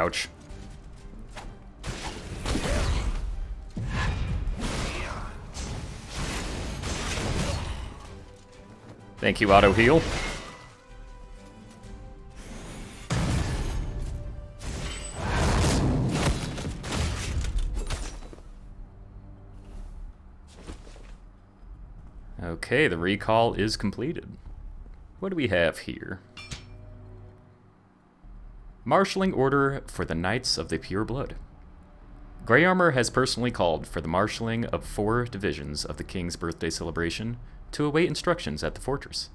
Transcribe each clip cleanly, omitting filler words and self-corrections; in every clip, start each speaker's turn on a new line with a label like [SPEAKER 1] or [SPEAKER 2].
[SPEAKER 1] Ouch. Thank you, auto heal. Okay, the recall is completed. What do we have here? Marshalling order for the Knights of the Pure Blood. Grey Armor has personally called for the marshalling of 4 divisions of the King's birthday celebration to await instructions at the fortress.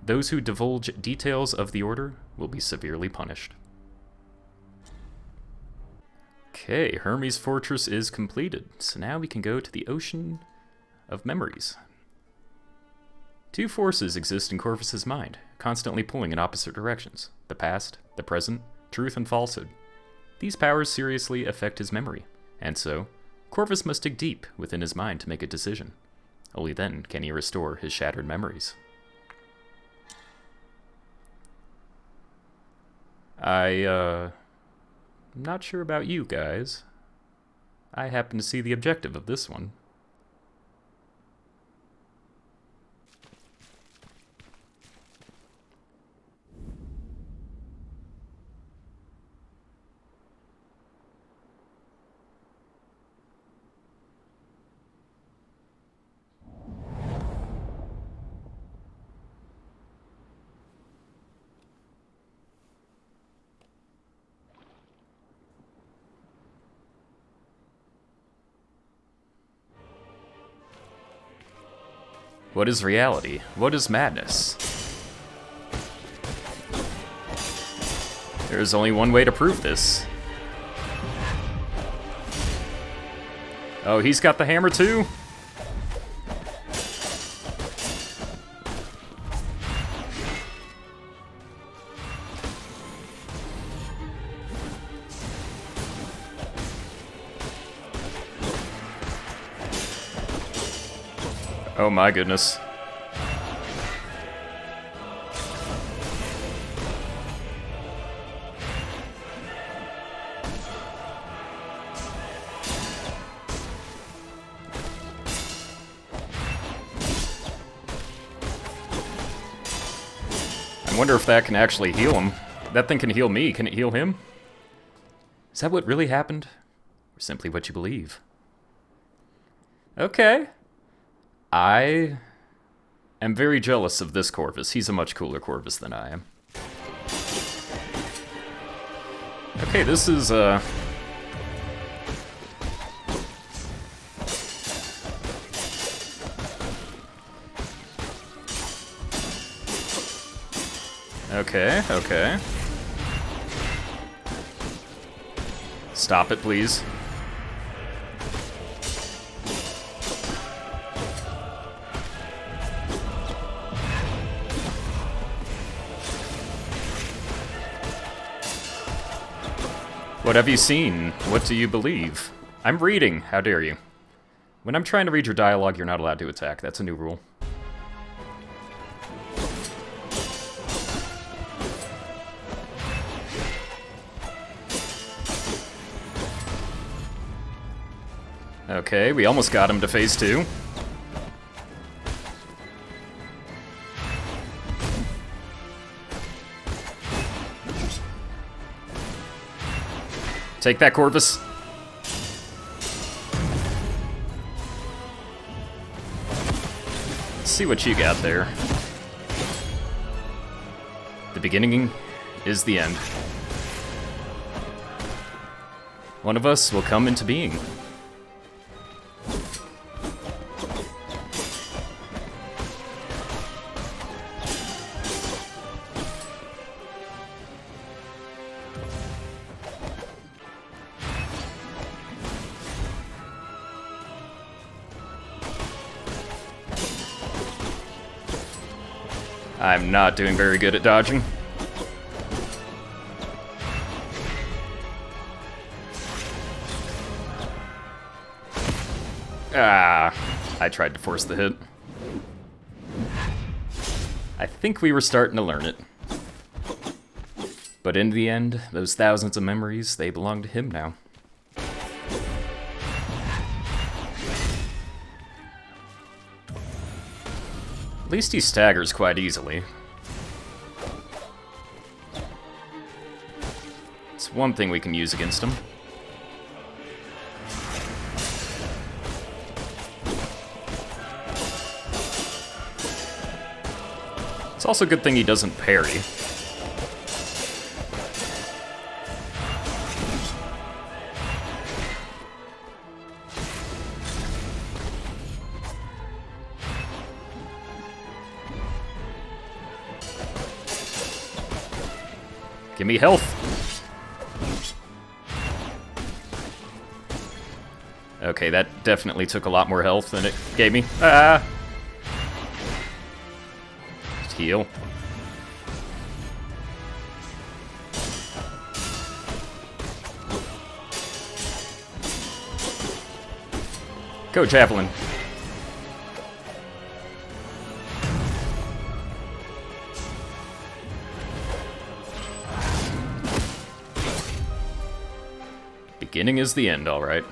[SPEAKER 1] Those who divulge details of the order will be severely punished. Okay, Hermes Fortress is completed, so now we can go to the Ocean of Memories. 2 forces exist in Corvus's mind, constantly pulling in opposite directions: the past, the present, truth and falsehood. These powers seriously affect his memory, and so, Corvus must dig deep within his mind to make a decision. Only then can he restore his shattered memories. I'm not sure about you guys. I happen to see the objective of this one. What is reality? What is madness? There is only one way to prove this. Oh, he's got the hammer too? Oh my goodness. I wonder if that can actually heal him. That thing can heal me. Can it heal him? Is that what really happened? Or simply what you believe? Okay. I am very jealous of this Corvus. He's a much cooler Corvus than I am. Okay, this is, Okay, okay. Stop it, please. What have you seen? What do you believe? I'm reading. How dare you? When I'm trying to read your dialogue, you're not allowed to attack. That's a new rule. Okay, we almost got him to phase 2. Take that, Corvus. Let's see what you got there. The beginning is the end. One of us will come into being. I'm not doing very good at dodging. Ah, I tried to force the hit. I think we were starting to learn it. But in the end, those thousands of memories, they belong to him now. At least he staggers quite easily. It's one thing we can use against him. It's also a good thing he doesn't parry. Give me health. Okay, that definitely took a lot more health than it gave me. Ah! Just heal. Go, Javelin. Beginning is the end, all right.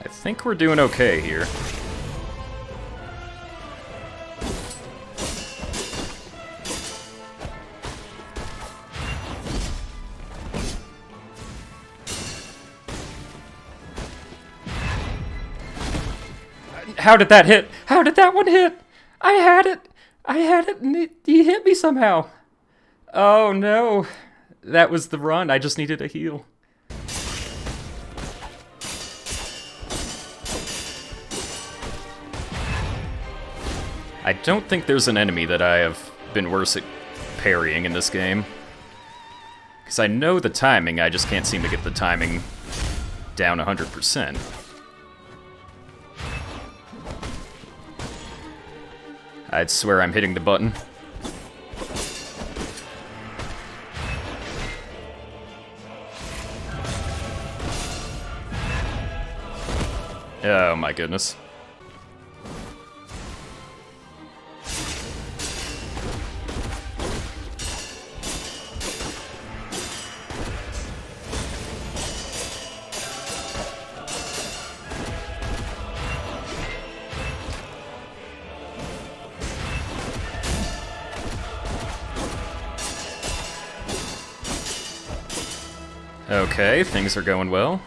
[SPEAKER 1] I think we're doing okay here. How did that hit? How did that one hit? I had it! I had it and he hit me somehow. Oh no. That was the run. I just needed a heal. I don't think there's an enemy that I have been worse at parrying in this game. Because I know the timing, I just can't seem to get the timing down 100%. I'd swear I'm hitting the button. Oh my goodness. Okay, things are going well.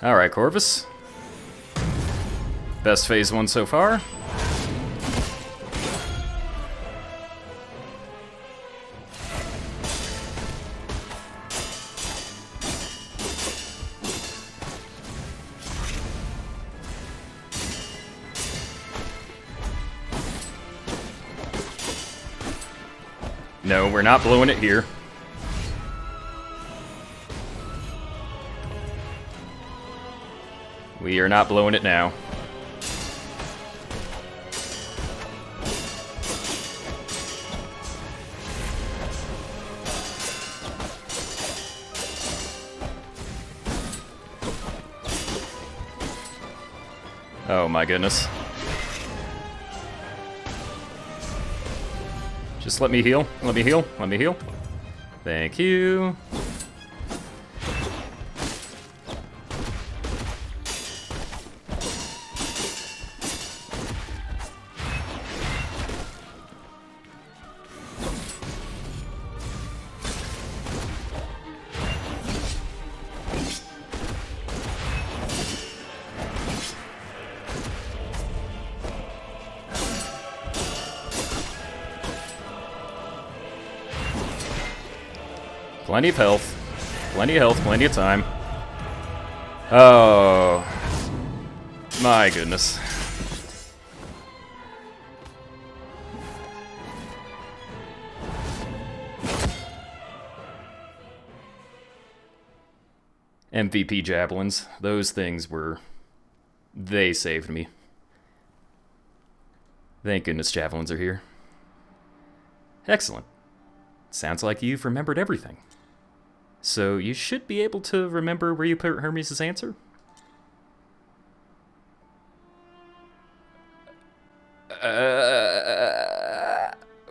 [SPEAKER 1] Alright, Corvus. Best phase 1 so far. No, we're not blowing it here. We are not blowing it now. Oh my goodness. Just let me heal. Let me heal. Let me heal. Thank you. Plenty of health. Plenty of health, plenty of time. Oh. My goodness. MVP javelins. Those things were... They saved me. Thank goodness javelins are here. Excellent. Sounds like you've remembered everything. So you should be able to remember where you put Hermes' answer?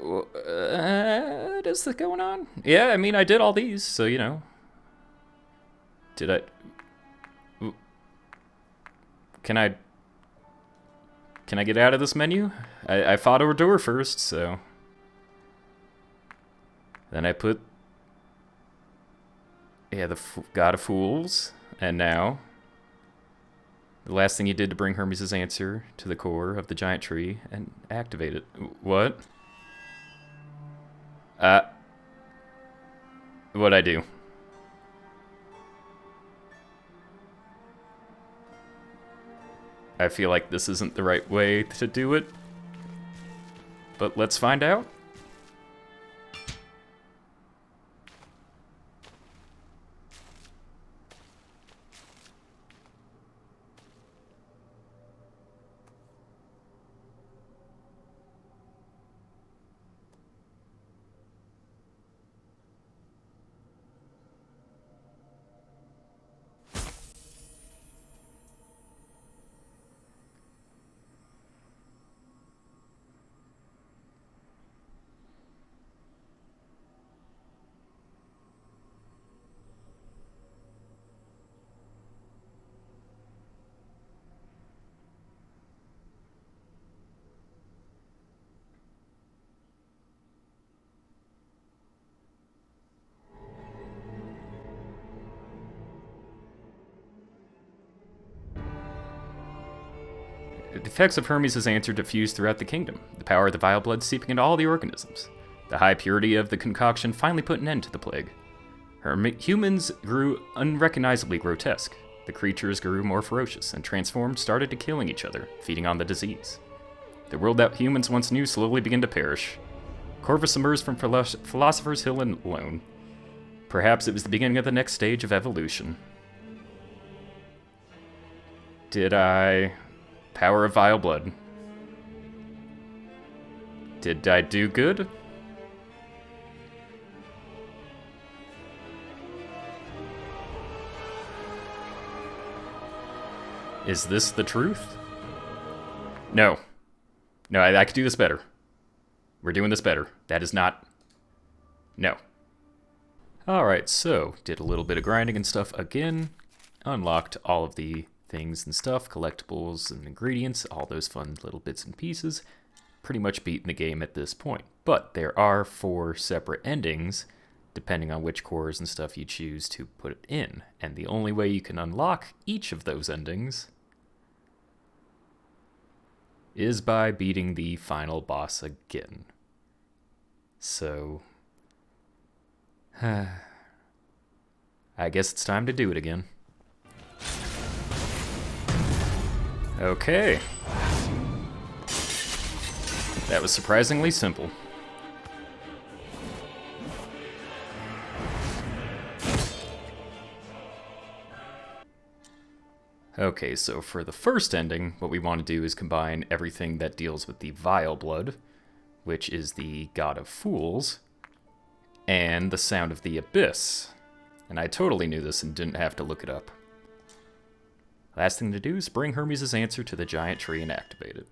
[SPEAKER 1] What is this going on? Yeah, I mean, I did all these, so, you know. Did I... Can I get out of this menu? I fought a door first, so... Then I put... Yeah, the God of Fools. And now... The last thing you did to bring Hermes' answer to the core of the giant tree and activate it. What? What'd I do? I feel like this isn't the right way to do it. But let's find out. The effects of Hermes' answer diffused throughout the kingdom, the power of the vile blood seeping into all the organisms. The high purity of the concoction finally put an end to the plague. Humans grew unrecognizably grotesque. The creatures grew more ferocious and transformed, started to killing each other, feeding on the disease. The world that humans once knew slowly began to perish. Corvus emerged from Philosopher's Hill alone. Perhaps it was the beginning of the next stage of evolution. Did I... Power of vile blood. Did I do good? Is this the truth? No. No, I could do this better. We're doing this better. That is not... No. Alright, so, did a little bit of grinding and stuff again. Unlocked all of the things and stuff, collectibles and ingredients, all those fun little bits and pieces. Pretty much beaten the game at this point. But there are 4 separate endings, depending on which cores and stuff you choose to put it in. And the only way you can unlock each of those endings is by beating the final boss again. So... I guess it's time to do it again. Okay. That was surprisingly simple. Okay, so for the first ending, what we want to do is combine everything that deals with the vile blood, which is the God of Fools, and the Sound of the Abyss. And I totally knew this and didn't have to look it up. Last thing to do is bring Hermes' answer to the giant tree and activate it.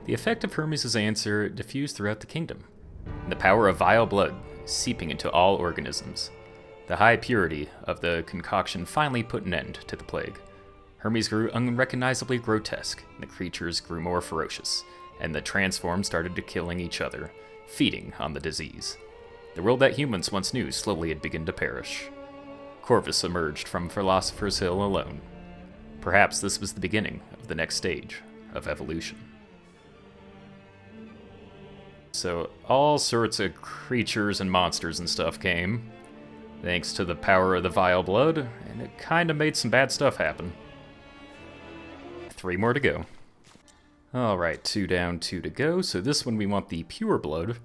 [SPEAKER 1] The effect of Hermes' answer diffused throughout the kingdom, and the power of vile blood seeping into all organisms. The high purity of the concoction finally put an end to the plague. Hermes grew unrecognizably grotesque, and the creatures grew more ferocious, and the transformed started to killing each other, feeding on the disease. The world that humans once knew slowly had begun to perish. Corvus emerged from Philosopher's Hill alone. Perhaps this was the beginning of the next stage of evolution. So all sorts of creatures and monsters and stuff came, thanks to the power of the vile blood, and it kinda made some bad stuff happen. 3 more to go. Alright, 2 down, 2 to go. So this one we want the pure blood,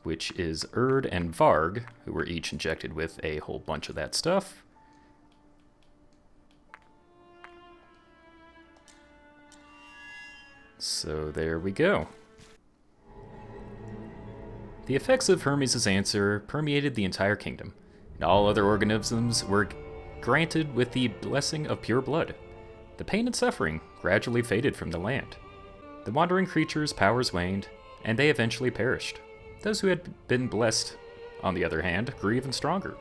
[SPEAKER 1] which is Erd and Varg, who were each injected with a whole bunch of that stuff. So there we go. The effects of Hermes' answer permeated the entire kingdom, and all other organisms were granted with the blessing of pure blood. The pain and suffering gradually faded from the land. The wandering creatures' powers waned, and they eventually perished. Those who had been blessed, on the other hand, grew even stronger.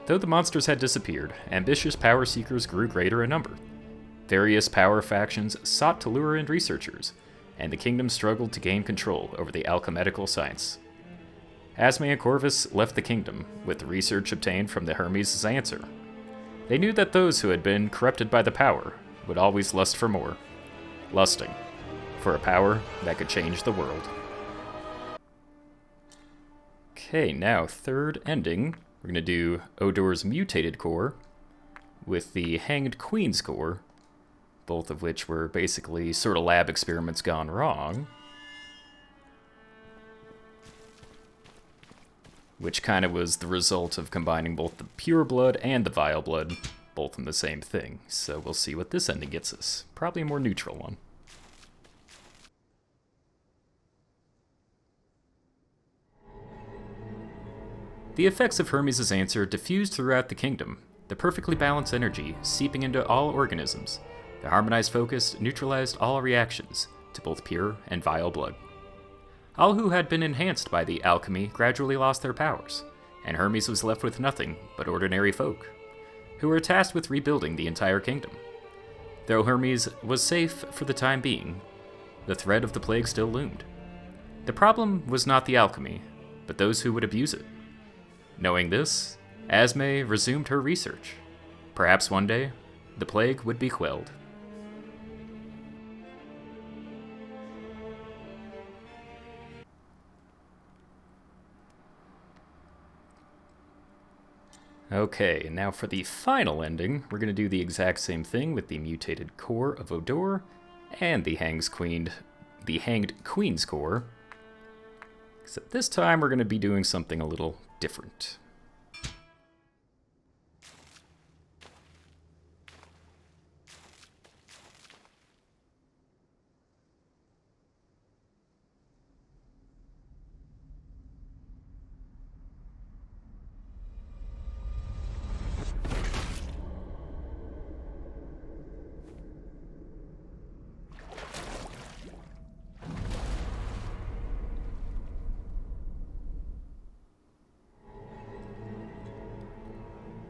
[SPEAKER 1] Though the monsters had disappeared, ambitious power seekers grew greater in number. Various power factions sought to lure in researchers, and the kingdom struggled to gain control over the alchemical science. Asme and Corvus left the kingdom with the research obtained from the Hermes' answer. They knew that those who had been corrupted by the power would always lust for more, lusting for a power that could change the world. Okay, now third ending, we're going to do Odor's mutated core with the Hanged Queen's core, both of which were basically sort of lab experiments gone wrong. Which kind of was the result of combining both the pure blood and the vile blood, both in the same thing. So we'll see what this ending gets us. Probably a more neutral one. The effects of Hermes' answer diffused throughout the kingdom, the perfectly balanced energy seeping into all organisms. The harmonized focus neutralized all reactions to both pure and vile blood. All who had been enhanced by the alchemy gradually lost their powers, and Hermes was left with nothing but ordinary folk, who were tasked with rebuilding the entire kingdom. Though Hermes was safe for the time being, the threat of the plague still loomed. The problem was not the alchemy, but those who would abuse it. Knowing this, Asme resumed her research. Perhaps one day, the plague would be quelled. Okay, now for the final ending, we're going to do the exact same thing with the mutated core of Odor and the Hanged Queen's core. Except this time we're going to be doing something a little different.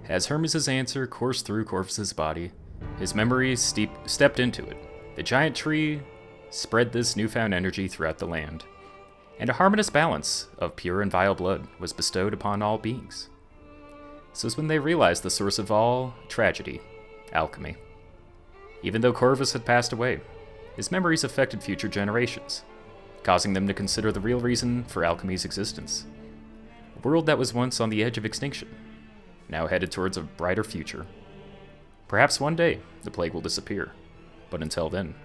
[SPEAKER 1] As Hermes' answer coursed through Corvus' body, his memories stepped into it. The giant tree spread this newfound energy throughout the land, and a harmonious balance of pure and vile blood was bestowed upon all beings. This was when they realized the source of all tragedy, alchemy. Even though Corvus had passed away, his memories affected future generations, causing them to consider the real reason for alchemy's existence. A world that was once on the edge of extinction, now headed towards a brighter future. Perhaps one day, the plague will disappear, but until then,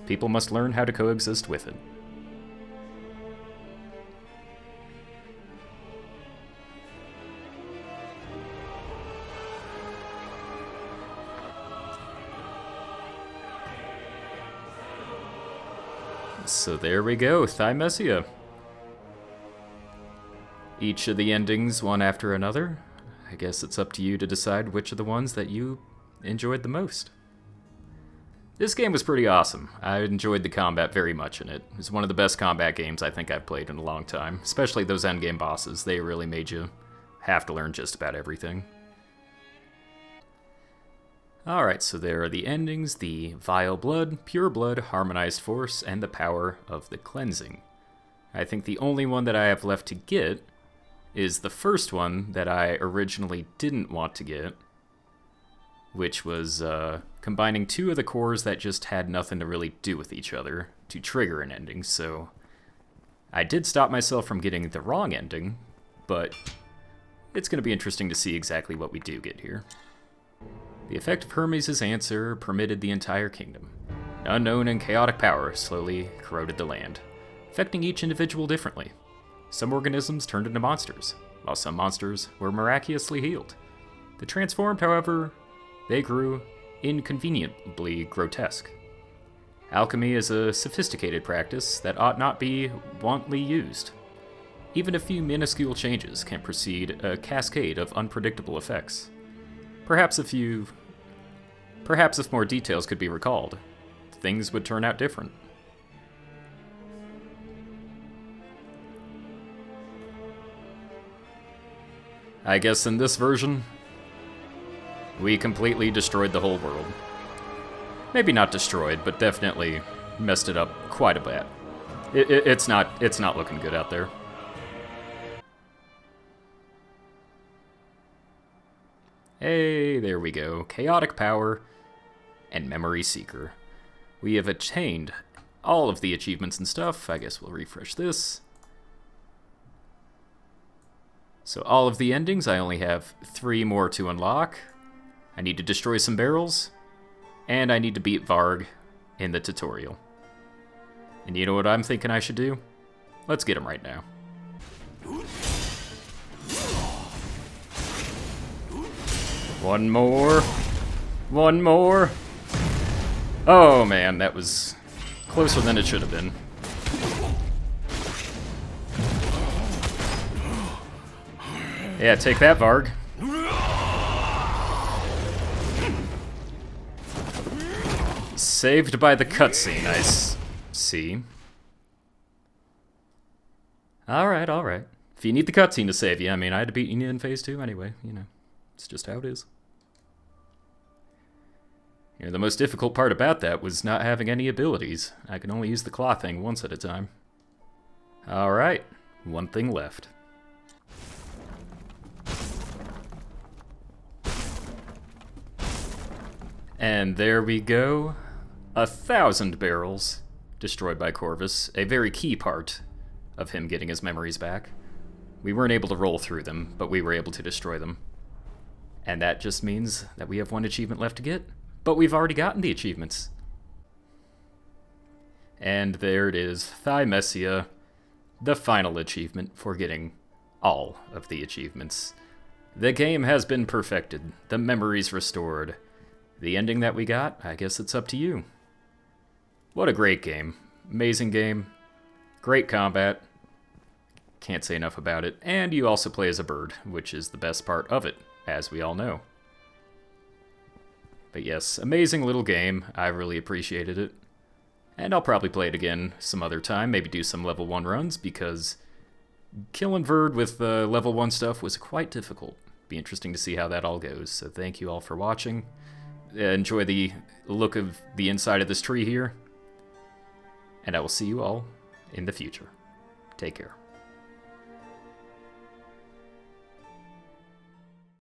[SPEAKER 1] people must learn how to coexist with it. So there we go, Thymesia. Each of the endings, one after another. I guess it's up to you to decide which of the ones that you enjoyed the most. This game was pretty awesome. I enjoyed the combat very much in it. It was one of the best combat games I think I've played in a long time. Especially those endgame bosses. They really made you have to learn just about everything. Alright, so there are the endings, the vile blood, pure blood, harmonized force, and the power of the cleansing. I think the only one that I have left to get is the first one that I originally didn't want to get, which was combining two of the cores that just had nothing to really do with each other to trigger an ending, so I did stop myself from getting the wrong ending, but it's going to be interesting to see exactly what we do get here. The effect of Hermes' answer permitted the entire kingdom, and unknown and chaotic power slowly corroded the land, affecting each individual differently. Some organisms turned into monsters, while some monsters were miraculously healed. The transformed, however, they grew inconveniently grotesque. Alchemy is a sophisticated practice that ought not be wantonly used. Even a few minuscule changes can precede a cascade of unpredictable effects. Perhaps if more details could be recalled, things would turn out different. I guess in this version, we completely destroyed the whole world. Maybe not destroyed, but definitely messed it up quite a bit. It's not looking good out there. Hey, there we go. Chaotic Power and Memory Seeker. We have attained all of the achievements and stuff. I guess we'll refresh this. So all of the endings, I only have 3 more to unlock. I need to destroy some barrels, and I need to beat Varg in the tutorial. And you know what I'm thinking I should do? Let's get him right now. One more. One more. Oh man, that was closer than it should have been. Yeah, take that, Varg. Saved by the cutscene, I see. Alright, alright. If you need the cutscene to save you, I mean, I had to beat you in phase 2 anyway, you know. It's just how it is. You know, the most difficult part about that was not having any abilities. I can only use the claw thing once at a time. Alright, one thing left. And there we go. 1,000 barrels destroyed by Corvus. A very key part of him getting his memories back. We weren't able to roll through them, but we were able to destroy them. And that just means that we have 1 achievement left to get. But we've already gotten the achievements. And there it is, Thymesia, the final achievement for getting all of the achievements. The game has been perfected, the memories restored. The ending that we got, I guess it's up to you. What a great game. Amazing game. Great combat. Can't say enough about it. And you also play as a bird, which is the best part of it, as we all know. But yes, amazing little game. I really appreciated it. And I'll probably play it again some other time, maybe do some level 1 runs, because killing Verd with the level 1 stuff was quite difficult. Be interesting to see how that all goes. So thank you all for watching. Enjoy the look of the inside of this tree here. And I will see you all in the future. Take care.